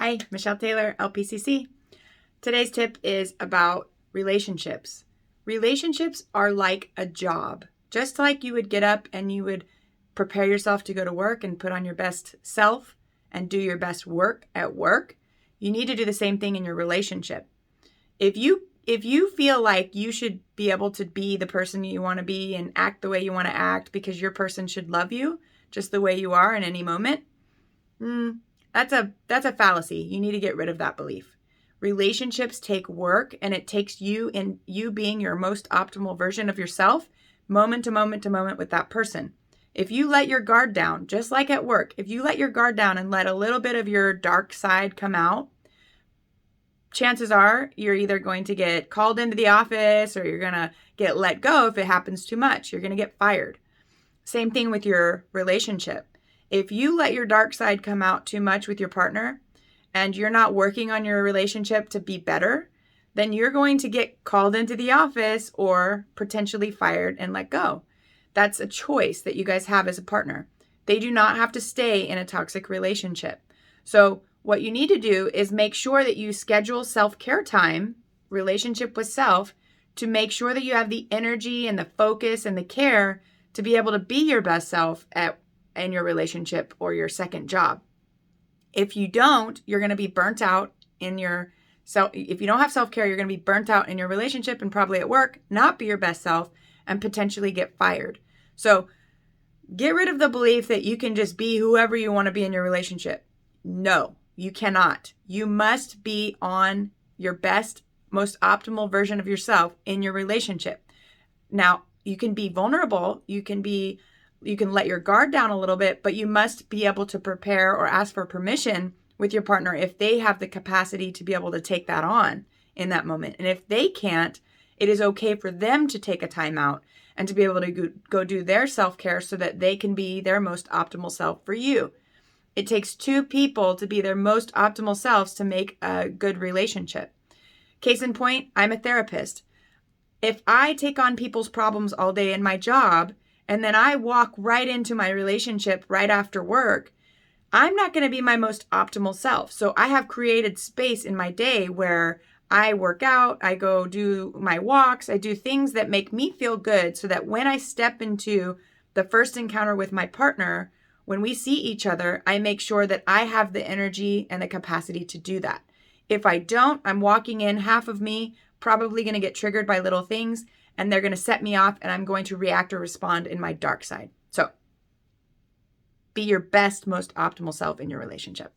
Hi, Michelle Taylor, LPCC. Today's tip is about relationships. Relationships are like a job. Just like you would get up and you would prepare yourself to go to work and put on your best self and do your best work at work, you need to do the same thing in your relationship. If you feel like you should be able to be the person you want to be and act the way you want to act because your person should love you just the way you are in any moment, that's a fallacy. You need to get rid of that belief. Relationships take work, and it takes you being your most optimal version of yourself moment to moment to moment with that person. If you let your guard down, just like at work, if you let your guard down and let a little bit of your dark side come out, chances are you're either going to get called into the office or you're going to get let go if it happens too much. You're going to get fired. Same thing with your relationship. If you let your dark side come out too much with your partner and you're not working on your relationship to be better, then you're going to get called into the office or potentially fired and let go. That's a choice that you guys have as a partner. They do not have to stay in a toxic relationship. So what you need to do is make sure that you schedule self-care time, relationship with self, to make sure that you have the energy and the focus and the care to be able to be your best self in your relationship or your second job. If you don't, you're going to be burnt out in your self. If you don't have self-care, you're going to be burnt out in your relationship and probably at work, not be your best self, and potentially get fired. So get rid of the belief that you can just be whoever you want to be in your relationship. No, you cannot. You must be on your best, most optimal version of yourself in your relationship. Now, you can be vulnerable. You can let your guard down a little bit, but you must be able to prepare or ask for permission with your partner if they have the capacity to be able to take that on in that moment. And if they can't, it is okay for them to take a time out and to be able to go do their self-care so that they can be their most optimal self for you. It takes two people to be their most optimal selves to make a good relationship. Case in point, I'm a therapist. If I take on people's problems all day in my job, and then I walk right into my relationship right after work, I'm not going to be my most optimal self. So I have created space in my day where I work out, I go do my walks, I do things that make me feel good so that when I step into the first encounter with my partner, when we see each other, I make sure that I have the energy and the capacity to do that. If I don't, I'm walking in half of me, probably going to get triggered by little things, and they're going to set me off, and I'm going to react or respond in my dark side. So be your best, most optimal self in your relationship.